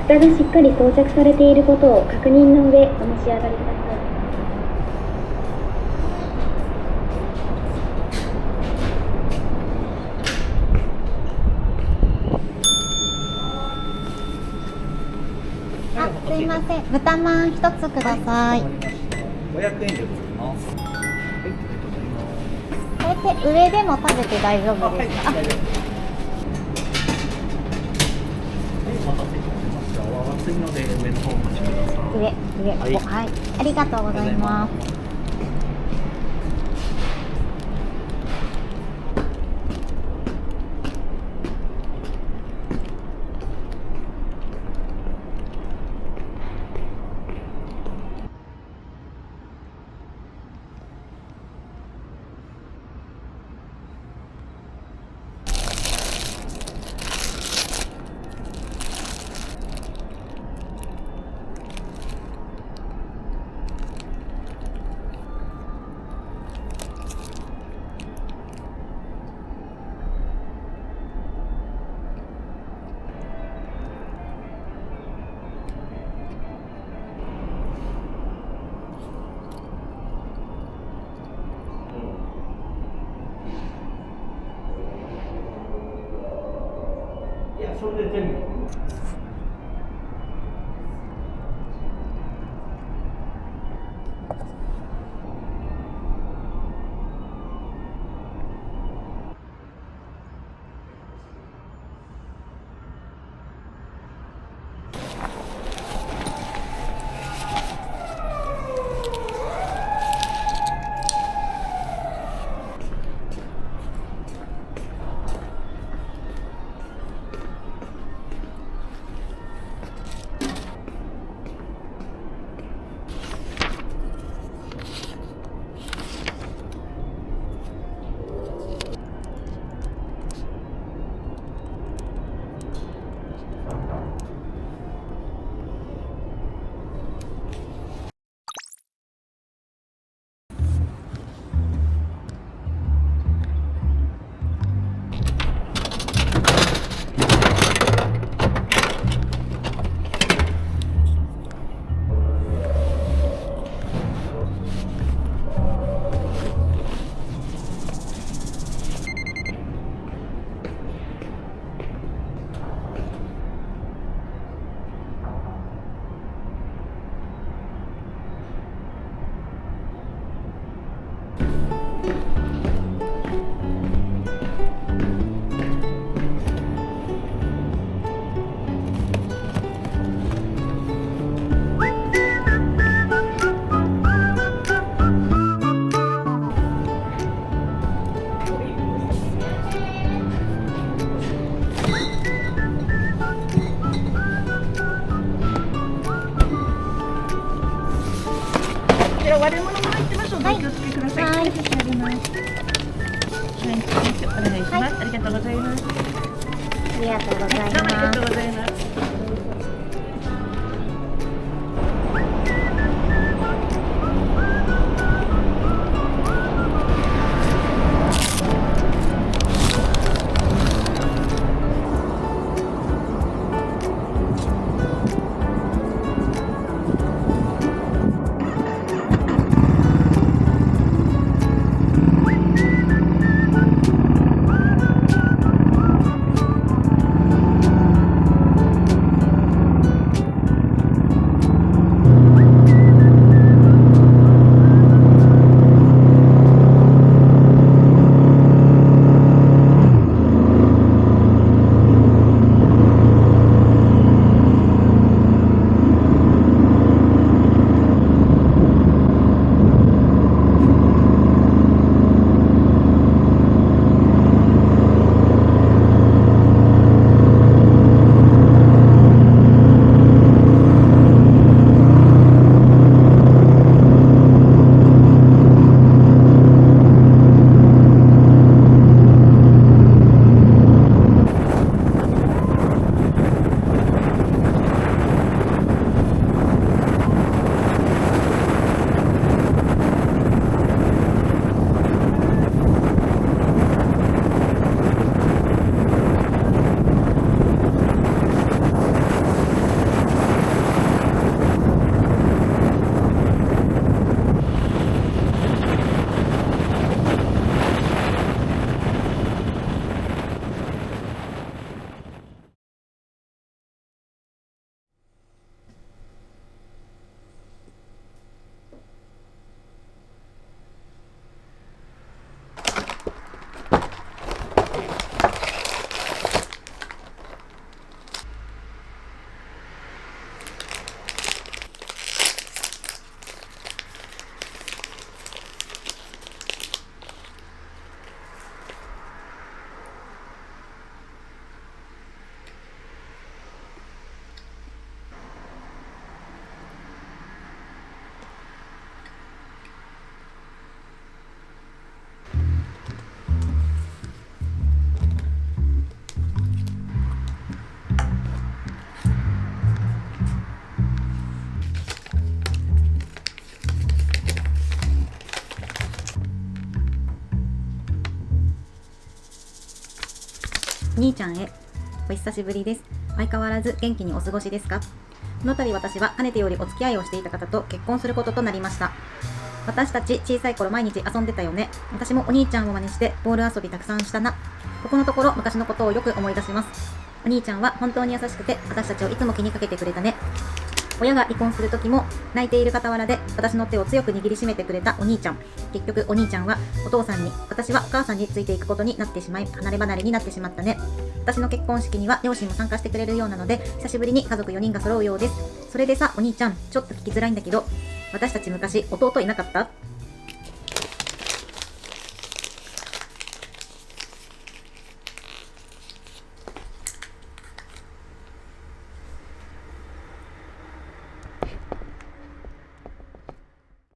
蓋がしっかり装着されていることを確認の上お召し上がりください。すいません、豚まん一つください。500円でございます。はい、ありがとうございます。これって上でも食べて大丈夫はい、ですか？大丈夫です。はい、お待たせいたしました。お熱いので上の方お待ちください。はいはい、ありがとうございます。いや、それで全部。では割れ物も入ってますので、お気をつけください。はい差し上げます。はい、お願いします。ありがとうございます。ありがとうございどうもありがます。とうございます。お兄ちゃんへ、お久しぶりです。相変わらず元気にお過ごしですか？この度私はかねてよりお付き合いをしていた方と結婚することとなりました。私たち小さい頃毎日遊んでたよね。私もお兄ちゃんを真似してボール遊びたくさんしたな。ここのところ昔のことをよく思い出します。お兄ちゃんは本当に優しくて私たちをいつも気にかけてくれたね。親が離婚する時も泣いている傍らで私の手を強く握りしめてくれたお兄ちゃん。結局お兄ちゃんはお父さんに、私はお母さんについていくことになってしまい、離れ離れになってしまったね。私の結婚式には両親も参加してくれるようなので、久しぶりに家族4人が揃うようです。それでさ、お兄ちゃん、ちょっと聞きづらいんだけど、私たち昔弟いなかった？